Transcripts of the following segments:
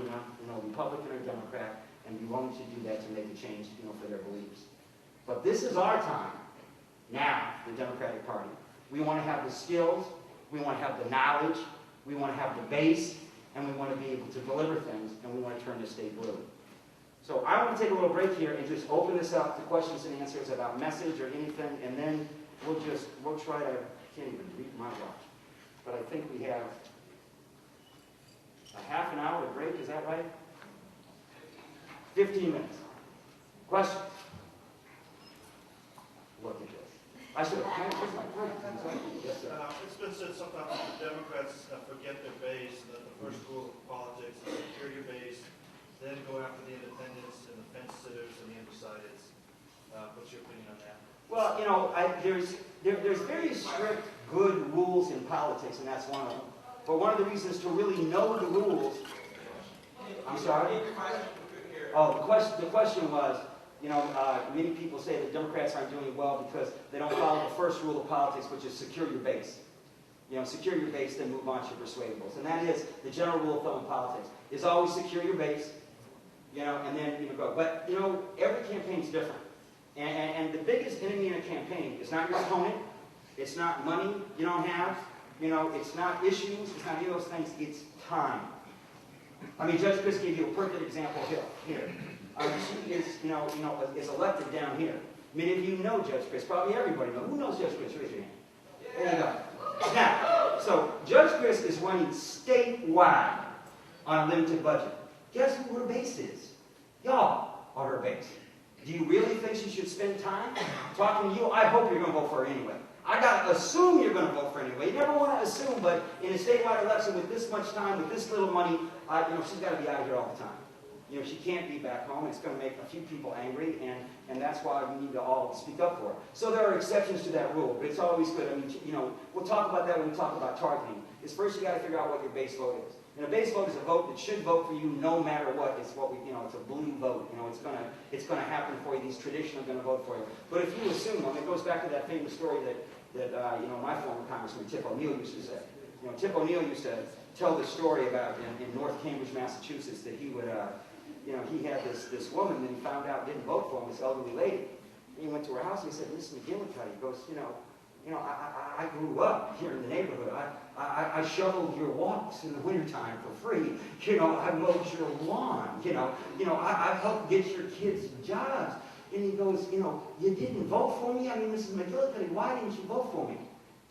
being a Republican or Democrat, and be willing to do that to make a change for their beliefs. But this is our time, now, the Democratic Party. We want to have the skills, we want to have the knowledge, we want to have the base, and we want to be able to deliver things, and we want to turn the state blue. So I want to take a little break here and just open this up to questions and answers about message or anything, and then we'll try to, I can't even read my watch, but I think we have a half an hour break, is that right? 15 minutes. Questions? Look at this. I should have, where's my pen? Yes, sir. It's been said sometimes that the Democrats forget their base, that the first rule of politics is secure your base, then go after the independents and the fence sitters and the undecideds. What's your opinion on that? Well, there's very strict, good rules in politics, and that's one of them. But one of the reasons to really know the rules, I'm sorry? Oh, the question was, many people say that Democrats aren't doing well because they don't follow the first rule of politics, which is secure your base. Secure your base, then move on to your persuadables. And that is the general rule of thumb in politics, is always secure your base, and then go. But, every campaign is different. And the biggest enemy in a campaign is not your opponent, it's not money you don't have, it's not issues, it's not any of those things, it's time. Judge Chris gave you a perfect example here. She is, is elected down here. Many of you know Judge Chris. Probably everybody knows. Who knows Judge Chris? Raise your hand. There you go. Now, so Judge Chris is running statewide on a limited budget. Guess who her base is? Y'all are her base. Do you really think she should spend time talking to you? I hope you're going to vote for her anyway. I got to assume you're going to vote for her anyway. You never want to assume, but in a statewide election with this much time, with this little money, she's got to be out here all the time. She can't be back home. It's going to make a few people angry, and that's why we need to all speak up for her. So there are exceptions to that rule, but it's always good. We'll talk about that when we talk about targeting. Is first you got to figure out what your base vote is. And a base vote is a vote that should vote for you no matter what. It's what we, it's a blue vote. It's gonna happen for you. These traditional are going to vote for you. But if you assume, it goes back to that famous story that my former Congressman Tip O'Neill used to say. Tip O'Neill used to tell the story about in North Cambridge, Massachusetts, that he would. He had this woman that he found out didn't vote for him, this elderly lady. And he went to her house and he said, Miss McGillicuddy, he goes, I grew up here in the neighborhood. I shoveled your walks in the wintertime for free. I mowed your lawn. I've helped get your kids jobs. And he goes, you didn't vote for me? Mrs. McGillicuddy, why didn't you vote for me?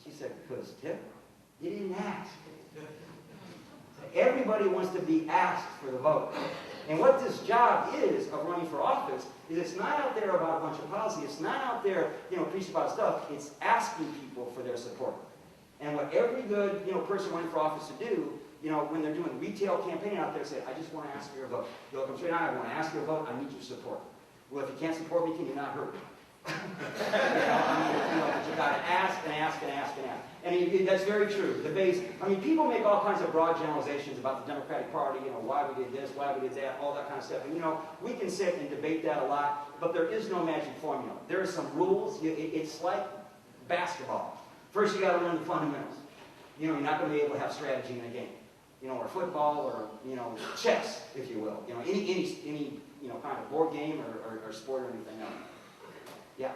She said, because, Tip, you didn't ask. Everybody wants to be asked for the vote. And what this job is of running for office is it's not out there about a bunch of policy. It's not out there, preaching about stuff. It's asking people for their support. And what every good, person running for office to do, when they're doing retail campaigning out there, say, I just want to ask for your vote. You'll come straight on, I want to ask for your vote. I need your support. Well, if you can't support me, can you not hurt me? But you got to ask and ask and ask and ask. And that's very true. The base, people make all kinds of broad generalizations about the Democratic Party, why we did this, why we did that, all that kind of stuff. And, we can sit and debate that a lot, but there is no magic formula. There are some rules. It's like basketball. First, you got to learn the fundamentals. You're not going to be able to have strategy in a game. Or football, or, chess, if you will. Any kind of board game or sport or anything else. Yeah.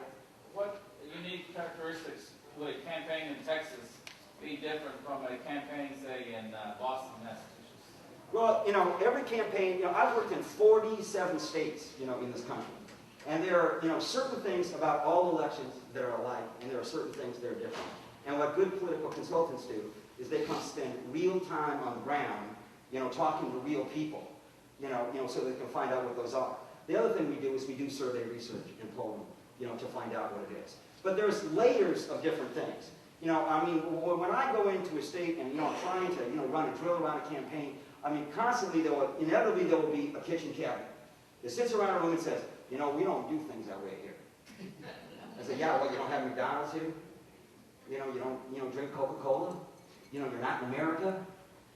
What unique characteristics would a campaign in Texas be different from a campaign, say, in Boston, Massachusetts? Well, every campaign, I've worked in 47 states, in this country. And there are, certain things about all elections that are alike, and there are certain things that are different. And what good political consultants do is they come spend real time on the ground, talking to real people, so they can find out what those are. The other thing we do is we do survey research and polling, to find out what it is. But there's layers of different things. When I go into a state and, I'm trying to, run a drill around a campaign, constantly, inevitably there will be a kitchen cabinet that sits around a room and says, we don't do things that way here. I say, yeah, well, you don't have McDonald's here? You don't drink Coca-Cola? You're not in America?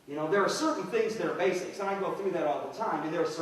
There are certain things that are basics, and I go through that all the time, and there are certain